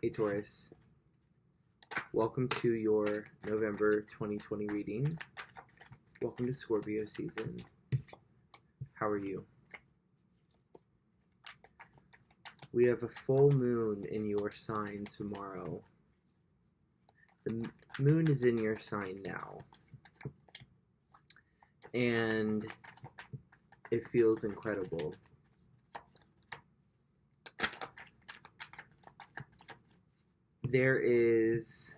Hey Taurus, welcome to your November 2020 reading. Welcome to Scorpio season. How are you? We have a full moon in your sign tomorrow. The moon is in your sign now, and it feels incredible. There is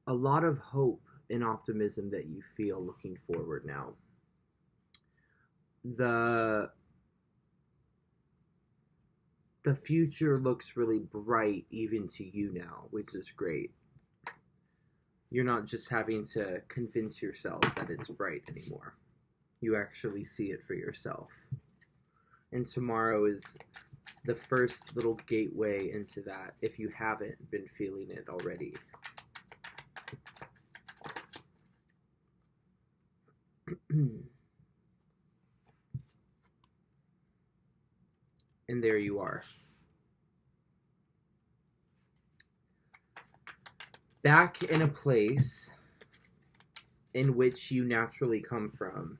a lot of hope and optimism that you feel looking forward now. The future looks really bright even to you now, which is great. You're not just having to convince yourself that it's bright anymore. You actually see it for yourself. And tomorrow is the first little gateway into that if you haven't been feeling it already. And there you are. Back in a place in which you naturally come from,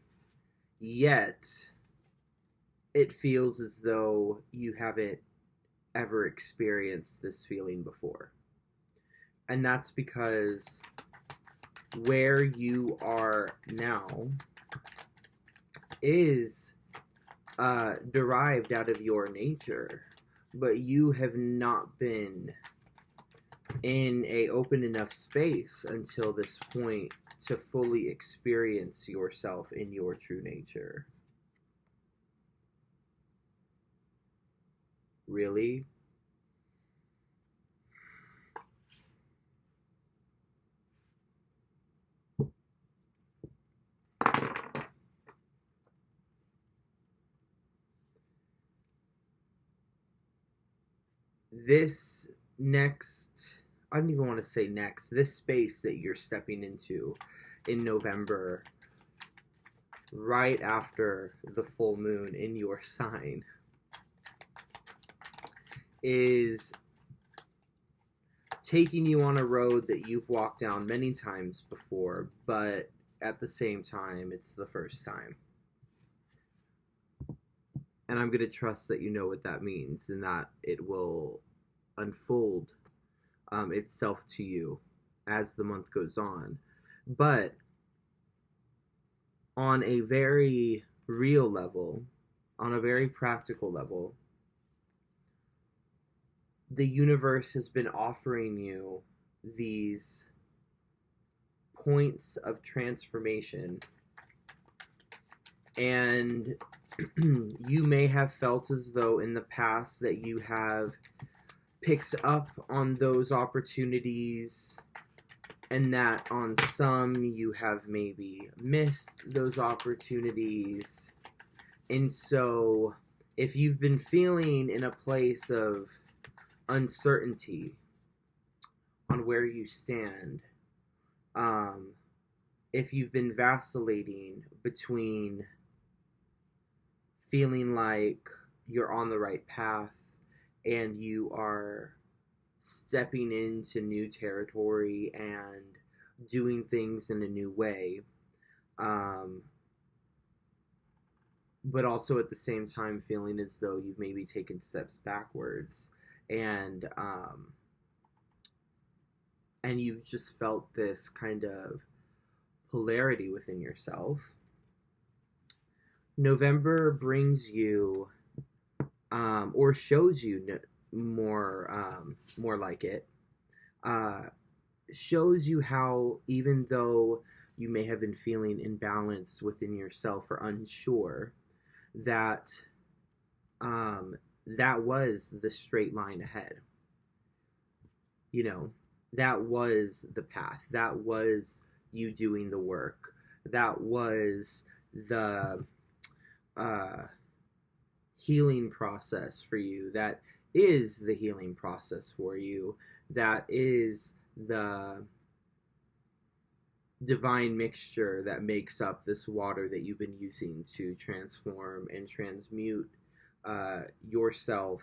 yet it feels as though you haven't ever experienced this feeling before. And that's because where you are now is derived out of your nature, but you have not been in a open enough space until this point to fully experience yourself in your true nature. Really? This next, I don't even want to say next, this space that you're stepping into in November, right after the full moon in your sign, is taking you on a road that you've walked down many times before, but at the same time, it's the first time. And I'm going to trust that you know what that means and that it will unfold itself to you as the month goes on. But on a very real level, on a very practical level, the universe has been offering you these points of transformation, and you may have felt as though in the past that you have picked up on those opportunities, and that on some you have maybe missed those opportunities. And so if you've been feeling in a place of uncertainty on where you stand, if you've been vacillating between feeling like you're on the right path and you are stepping into new territory and doing things in a new way, but also at the same time feeling as though you've maybe taken steps backwards, and you've just felt this kind of polarity within yourself. November brings you, or shows you more like it, shows you how even though you may have been feeling imbalanced within yourself or unsure, that that was the straight line ahead. You know, that was the path. That was you doing the work. That was the healing process for you. That is the healing process for you. That is the divine mixture that makes up this water that you've been using to transform and transmute yourself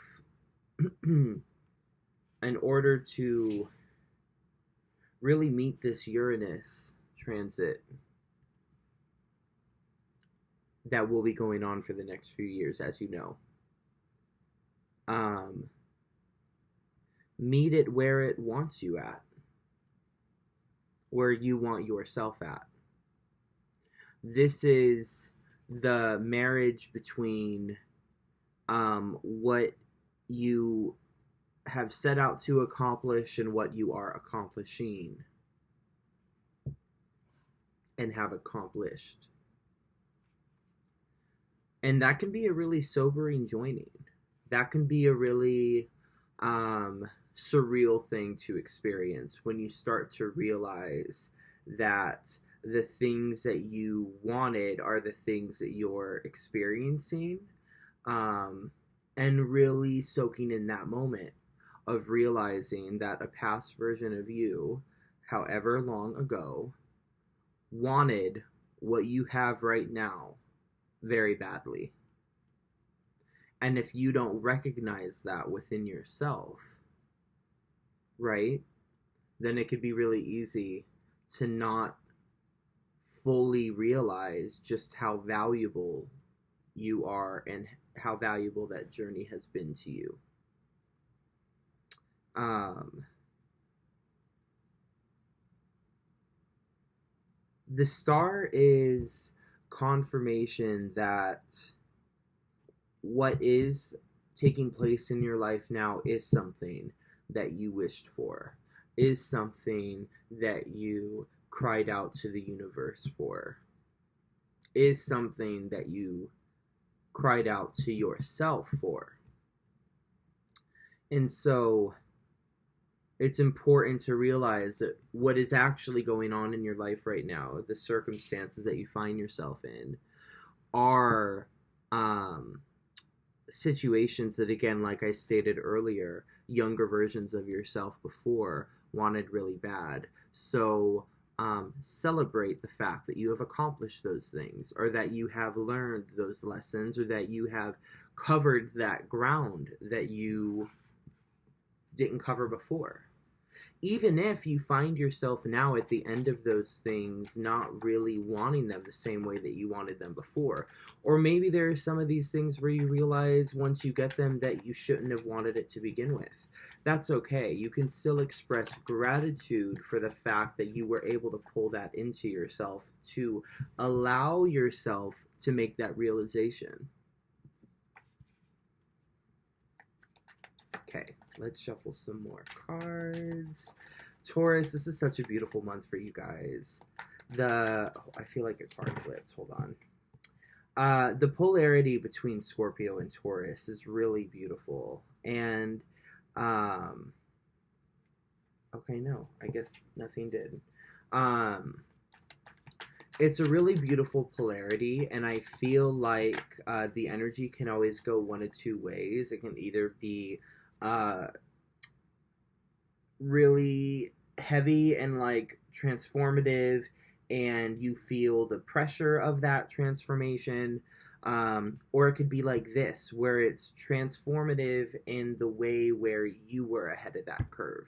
in order to really meet this Uranus transit that will be going on for the next few years, as you know. Meet it where it wants you at, where you want yourself at. This is the marriage between what you have set out to accomplish and what you are accomplishing and have accomplished. And that can be a really sobering joining. That can be a really surreal thing to experience when you start to realize that the things that you wanted are the things that you're experiencing, and really soaking in that moment of realizing that a past version of you, however long ago, wanted what you have right now very badly. And if you don't recognize that within yourself, right, then it could be really easy to not fully realize just how valuable you are and how valuable that journey has been to you. The star is confirmation that what is taking place in your life now is something that you wished for, is something that you cried out to the universe for, is something that you cried out to yourself for. And so it's important to realize that what is actually going on in your life right now, the circumstances that you find yourself in, are situations that, again, like I stated earlier, younger versions of yourself before wanted really bad. So celebrate the fact that you have accomplished those things, or that you have learned those lessons, or that you have covered that ground that you didn't cover before. Even if you find yourself now at the end of those things not really wanting them the same way that you wanted them before. Or maybe there are some of these things where you realize once you get them that you shouldn't have wanted it to begin with. That's okay. You can still express gratitude for the fact that you were able to pull that into yourself, to allow yourself to make that realization. Okay, let's shuffle some more cards. Taurus, this is such a beautiful month for you guys. I feel like a card flipped. Hold on. The polarity between Scorpio and Taurus is really beautiful. And, okay, no, I guess nothing did. It's a really beautiful polarity, and I feel like the energy can always go one of two ways. It can either be really heavy and like transformative, and you feel the pressure of that transformation, or it could be like this, where it's transformative in the way where you were ahead of that curve.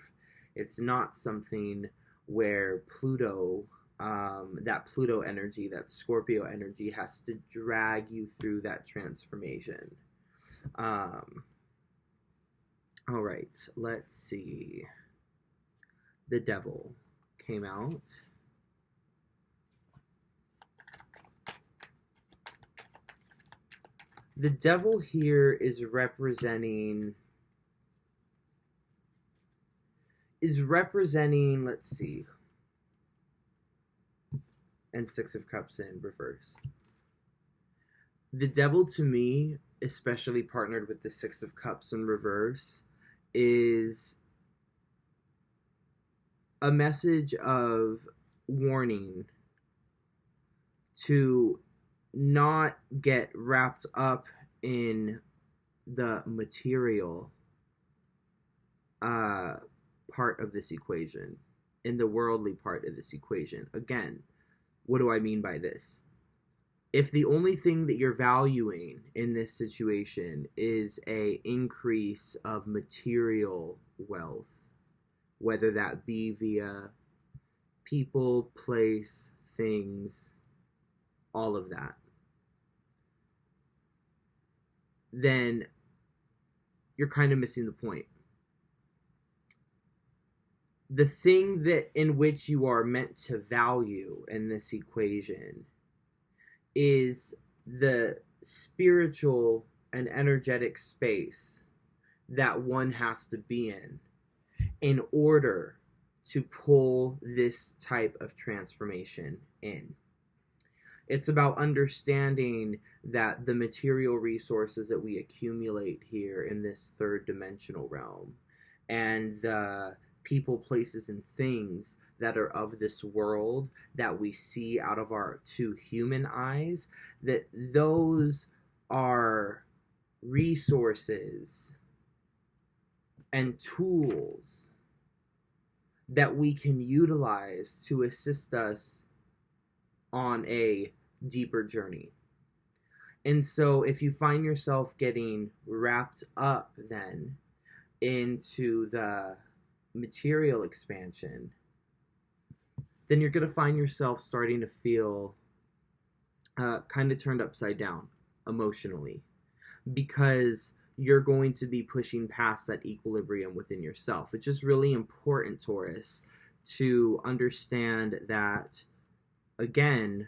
It's not something where Pluto, that Pluto energy, that Scorpio energy, has to drag you through that transformation. All right, let's see. The Devil came out. The Devil here is representing, let's see, and Six of Cups in reverse. The Devil, to me, especially partnered with the Six of Cups in reverse, is a message of warning to not get wrapped up in the material part of this equation, in the worldly part of this equation. Again, what do I mean by this? if the only thing that you're valuing in this situation is a increase of material wealth, whether that be via people, place, things, all of that, then you're kind of missing the point. The thing that in which you are meant to value in this equation is the spiritual and energetic space that one has to be in order to pull this type of transformation in. It's about understanding that the material resources that we accumulate here in this third dimensional realm and the people, places, and things that are of this world that we see out of our two human eyes, that those are resources and tools that we can utilize to assist us on a deeper journey. And so if you find yourself getting wrapped up then into the material expansion, then you're going to find yourself starting to feel kind of turned upside down emotionally, because you're going to be pushing past that equilibrium within yourself. It's just really important, Taurus, to understand that, again,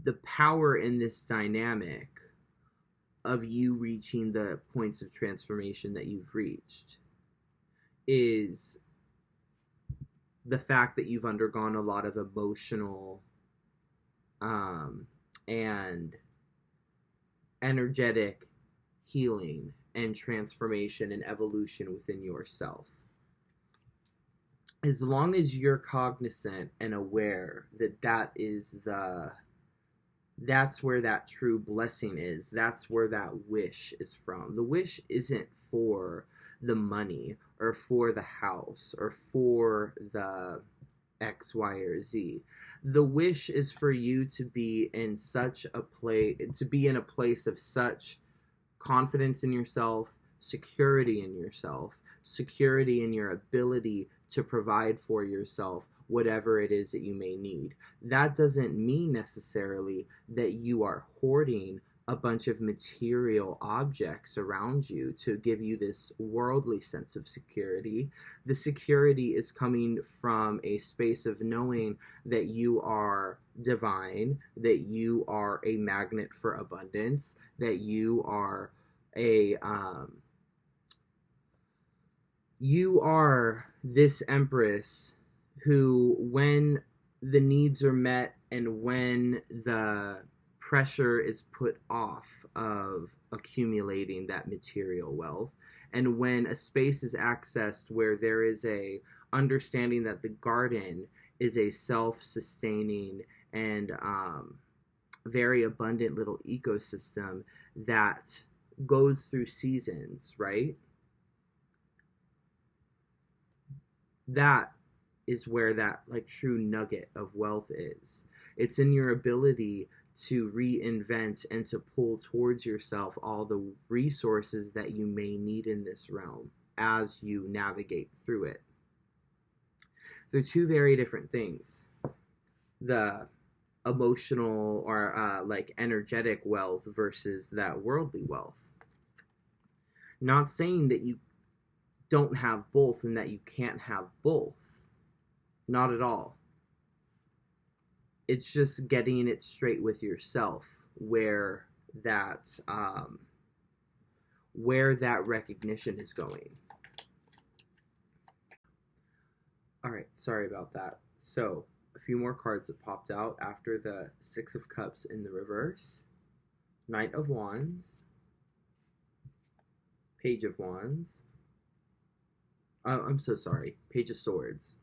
the power in this dynamic of you reaching the points of transformation that you've reached is the fact that you've undergone a lot of emotional and energetic healing and transformation and evolution within yourself. As long as you're cognizant and aware that that's where that true blessing is, that's where that wish is from. The wish isn't for the money or for the house or for the X, Y, or Z. The wish is for you to be in such a place, to be in a place of such confidence in yourself, security in yourself, security in your ability to provide for yourself whatever it is that you may need. That doesn't mean necessarily that you are hoarding a bunch of material objects around you to give you this worldly sense of security. The security is coming from a space of knowing that you are divine, that you are a magnet for abundance, that you are this empress who, when the needs are met and when the pressure is put off of accumulating that material wealth, and when a space is accessed where there is a understanding that the garden is a self-sustaining and very abundant little ecosystem that goes through seasons, right? That is where that like true nugget of wealth is. It's in your ability to reinvent and to pull towards yourself all the resources that you may need in this realm as you navigate through it. They're two very different things. The emotional or like energetic wealth versus that worldly wealth. Not saying that you don't have both and that you can't have both. Not at all. It's just getting it straight with yourself where that recognition is going. All right, sorry about that. So, a few more cards that popped out after the Six of Cups in the reverse, Knight of Wands, Page of Wands. I'm so sorry. Page of Swords.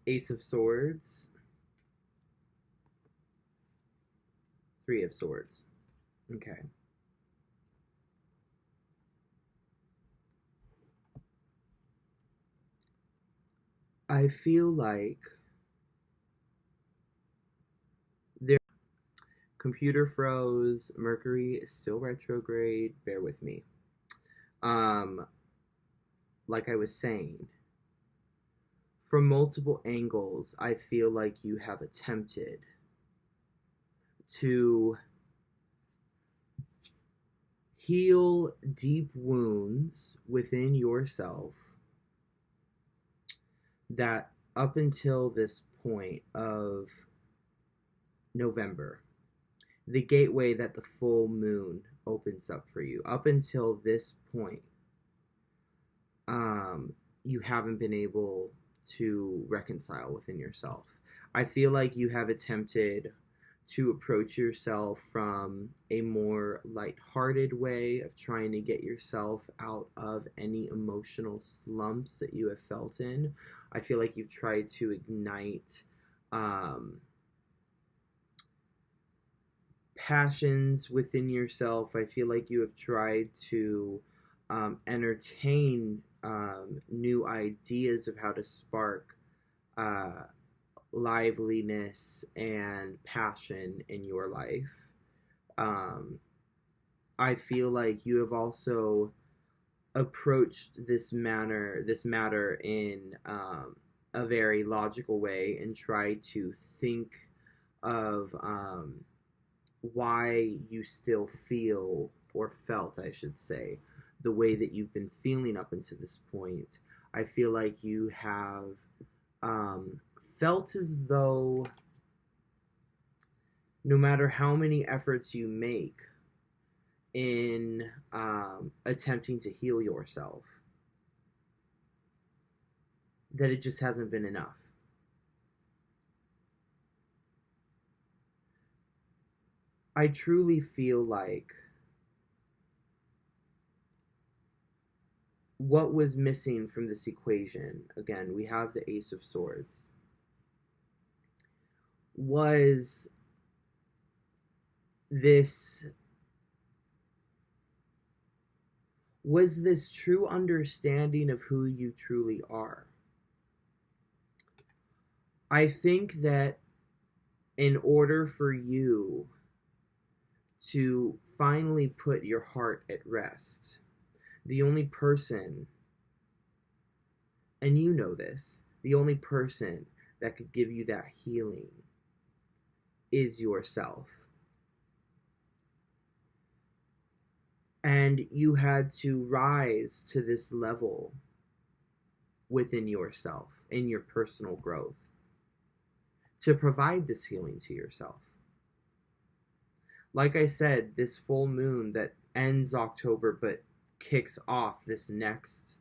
Ace of Swords. Three of Swords. Okay. I feel like Computer froze. Mercury is still retrograde. Bear with me. Like I was saying, from multiple angles, I feel like you have attempted to heal deep wounds within yourself that up until this point of November, the gateway that the full moon opens up for you, up until this point, you haven't been able to reconcile within yourself. I feel like you have attempted to approach yourself from a more lighthearted way of trying to get yourself out of any emotional slumps that you have felt in. I feel like you've tried to ignite passions within yourself. I feel like you have tried to entertain new ideas of how to spark liveliness and passion in your life. I feel like you have also approached this matter in a very logical way and tried to think of why you still feel, or felt, I should say, the way that you've been feeling up until this point. I feel like you have felt as though no matter how many efforts you make in attempting to heal yourself, that it just hasn't been enough. I truly feel like what was missing from this equation, again, we have the Ace of Swords, was this true understanding of who you truly are. I think that in order for you to finally put your heart at rest, the only person, and you know this, the only person that could give you that healing is yourself. And you had to rise to this level within yourself, in your personal growth, to provide this healing to yourself. Like I said, this full moon that ends October but kicks off this next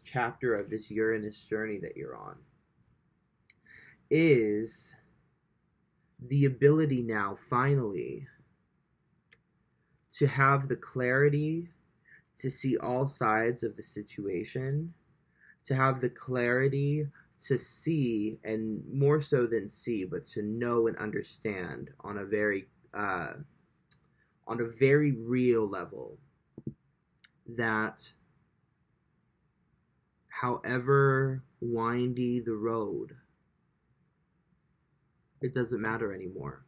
chapter of this Uranus journey that you're on is the ability now finally to have the clarity to see all sides of the situation, to have the clarity to see, and more so than see, but to know and understand on a very real level that however windy the road, it doesn't matter anymore.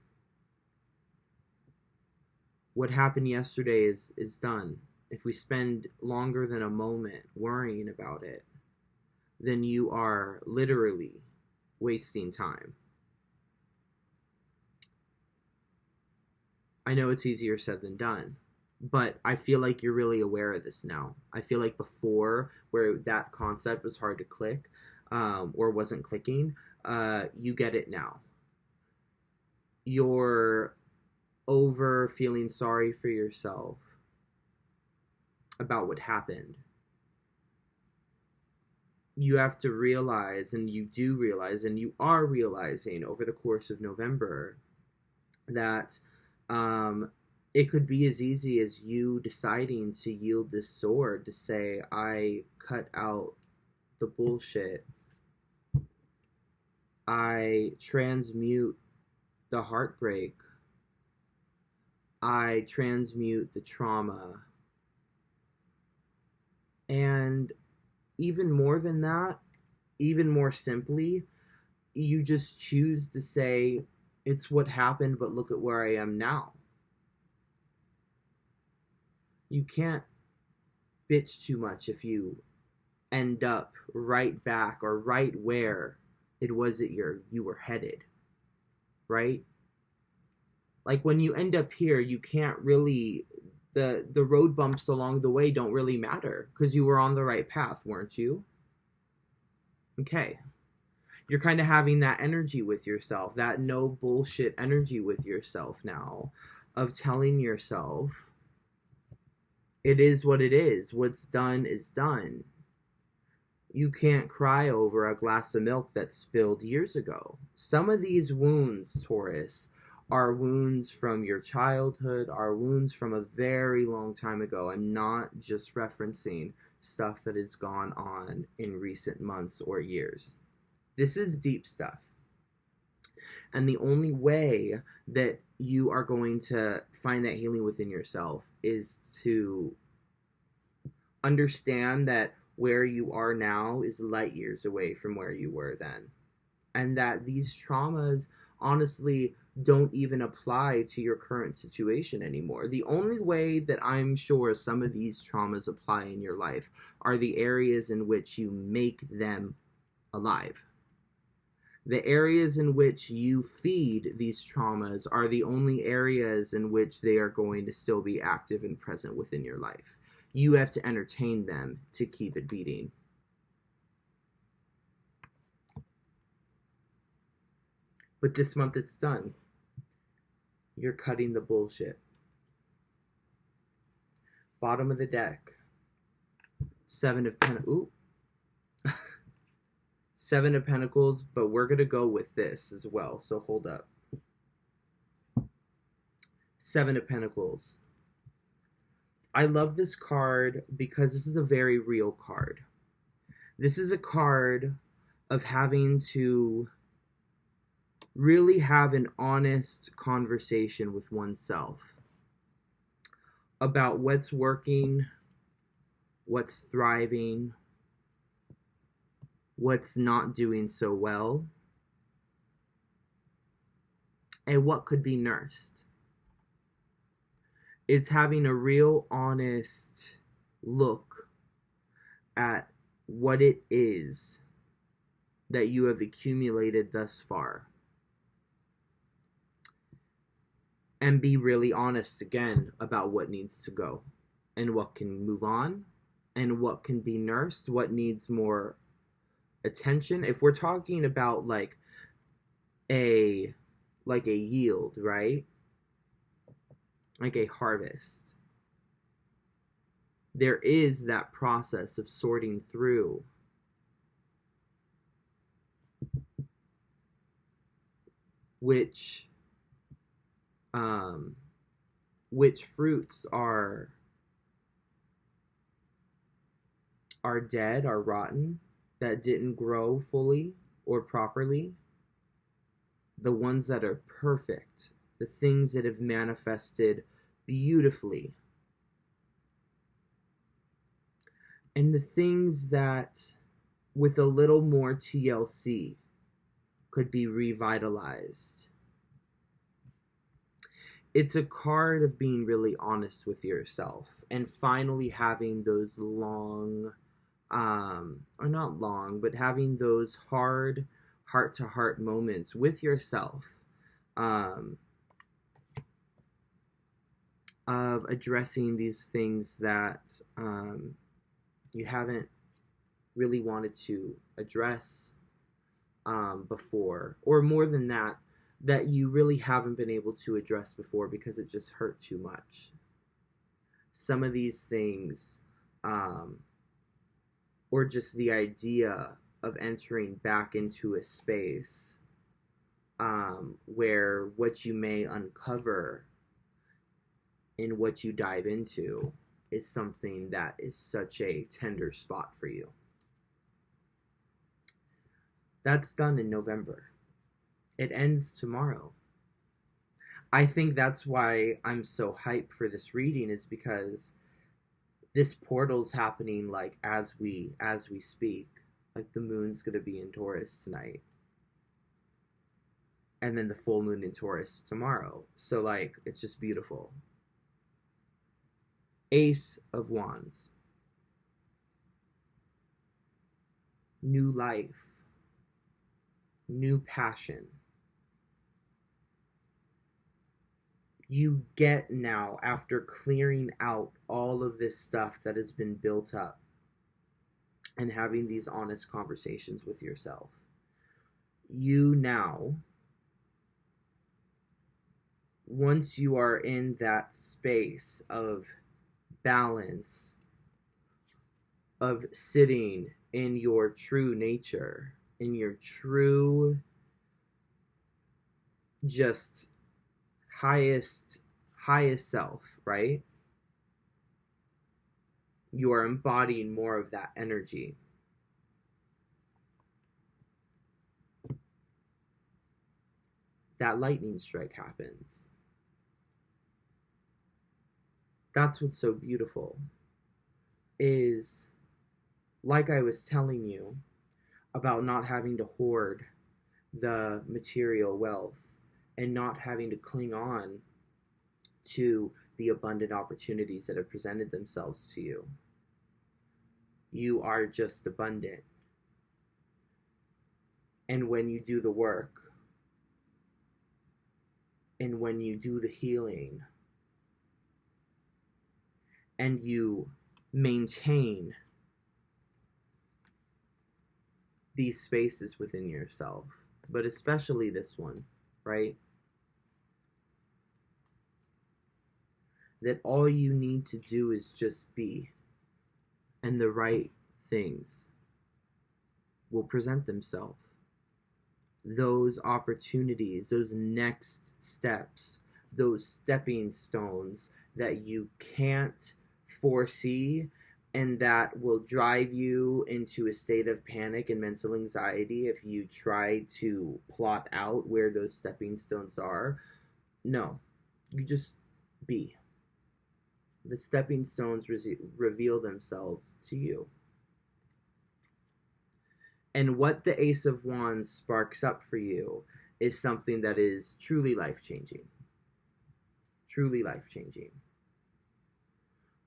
What happened yesterday is done. If we spend longer than a moment worrying about it, then you are literally wasting time. I know it's easier said than done, but I feel like you're really aware of this now. I feel like before, where that concept was hard to click, or wasn't clicking, you get it now. You're over feeling sorry for yourself about what happened. You have to realize, and you do realize, and you are realizing over the course of November, that it could be as easy as you deciding to yield this sword, to say, I cut out the bullshit. I transmute the heartbreak. I transmute the trauma. And even more than that, even more simply, you just choose to say, It's what happened, but look at where I am now. You can't bitch too much if you end up right back or right where it was that you were headed, right? Like when you end up here, you can't really, the road bumps along the way don't really matter because you were on the right path, weren't you? Okay. You're kind of having that energy with yourself, that no bullshit energy with yourself now, of telling yourself it is what it is. What's done is done. You can't cry over a glass of milk that spilled years ago. Some of these wounds, Taurus, are wounds from your childhood, are wounds from a very long time ago. I'm not just referencing stuff that has gone on in recent months or years. This is deep stuff. And the only way that you are going to find that healing within yourself is to understand that where you are now is light years away from where you were then. And that these traumas honestly don't even apply to your current situation anymore. The only way that I'm sure some of these traumas apply in your life are the areas in which you make them alive. The areas in which you feed these traumas are the only areas in which they are going to still be active and present within your life. You have to entertain them to keep it beating. But this month it's done. You're cutting the bullshit. Bottom of the deck. Seven of Pentacles. Seven of Pentacles, but we're going to go with this as well, so hold up. Seven of Pentacles. I love this card because this is a very real card. This is a card of having to really have an honest conversation with oneself about what's working, what's thriving, what's not doing so well, and what could be nursed. It's having a real honest look at what it is that you have accumulated thus far. And be really honest again about what needs to go and what can move on and what can be nursed, what needs more attention. If we're talking about like a yield, right? Like a harvest. There is that process of sorting through which fruits are dead, are rotten, that didn't grow fully or properly. The ones that are perfect, the things that have manifested beautifully, and the things that with a little more TLC could be revitalized. It's a card of being really honest with yourself and finally having those long, or not long, but having those hard heart-to-heart moments with yourself, of addressing these things that you haven't really wanted to address before, or more than that, that you really haven't been able to address before because it just hurt too much. Some of these things, or just the idea of entering back into a space where what you may uncover in what you dive into is something that is such a tender spot for you. That's done in November. It ends tomorrow. I think that's why I'm so hyped for this reading, is because this portal's happening like as we speak. Like the moon's gonna be in Taurus tonight. and then the full moon in Taurus tomorrow. So, like, it's just beautiful. Ace of Wands. New life. New passion. You get now, after clearing out all of this stuff that has been built up and having these honest conversations with yourself, you now, once you are in that space of balance, of sitting in your true nature, in your true, just highest self, right? You are embodying more of that energy. That lightning strike happens. That's what's so beautiful, is, like I was telling you about not having to hoard the material wealth and not having to cling on to the abundant opportunities that have presented themselves to you. You are just abundant. And when you do the work, and when you do the healing, and you maintain these spaces within yourself, but especially this one, right? That all you need to do is just be, and the right things will present themselves. Those opportunities, those next steps, those stepping stones that you can't foresee and that will drive you into a state of panic and mental anxiety if you try to plot out where those stepping stones are. No, you just be. The stepping stones reveal themselves to you. And what the Ace of Wands sparks up for you is something that is truly life-changing. Truly life-changing.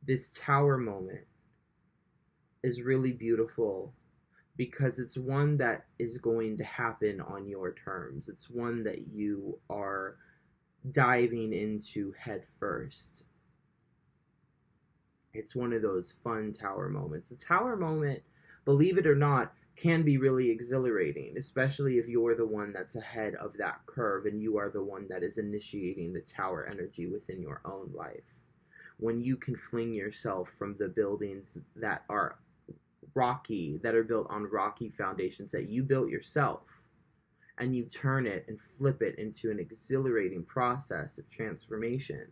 This Tower moment is really beautiful because it's one that is going to happen on your terms. It's one that you are diving into head first. It's one of those fun Tower moments. The Tower moment, believe it or not, can be really exhilarating, especially if you're the one that's ahead of that curve and you are the one that is initiating the Tower energy within your own life. When you can fling yourself from the buildings that are rocky, that are built on rocky foundations that you built yourself, and you turn it and flip it into an exhilarating process of transformation.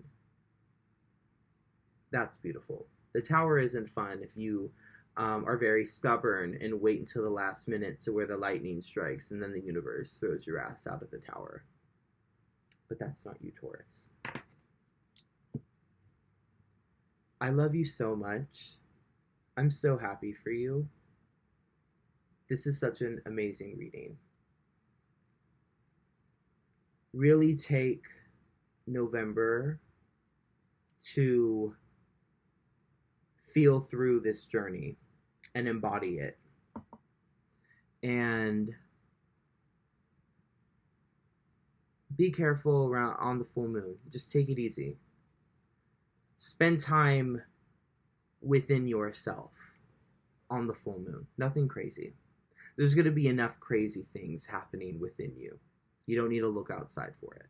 That's beautiful. The Tower isn't fun if you are very stubborn and wait until the last minute to where the lightning strikes and then the universe throws your ass out of the tower. But that's not you, Taurus. I love you so much. I'm so happy for you. This is such an amazing reading. Really take November to feel through this journey and embody it. And be careful around on the full moon. Just take it easy. Spend time within yourself on the full moon. Nothing crazy. There's going to be enough crazy things happening within you. You don't need to look outside for it.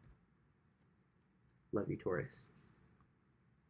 Love you, Taurus.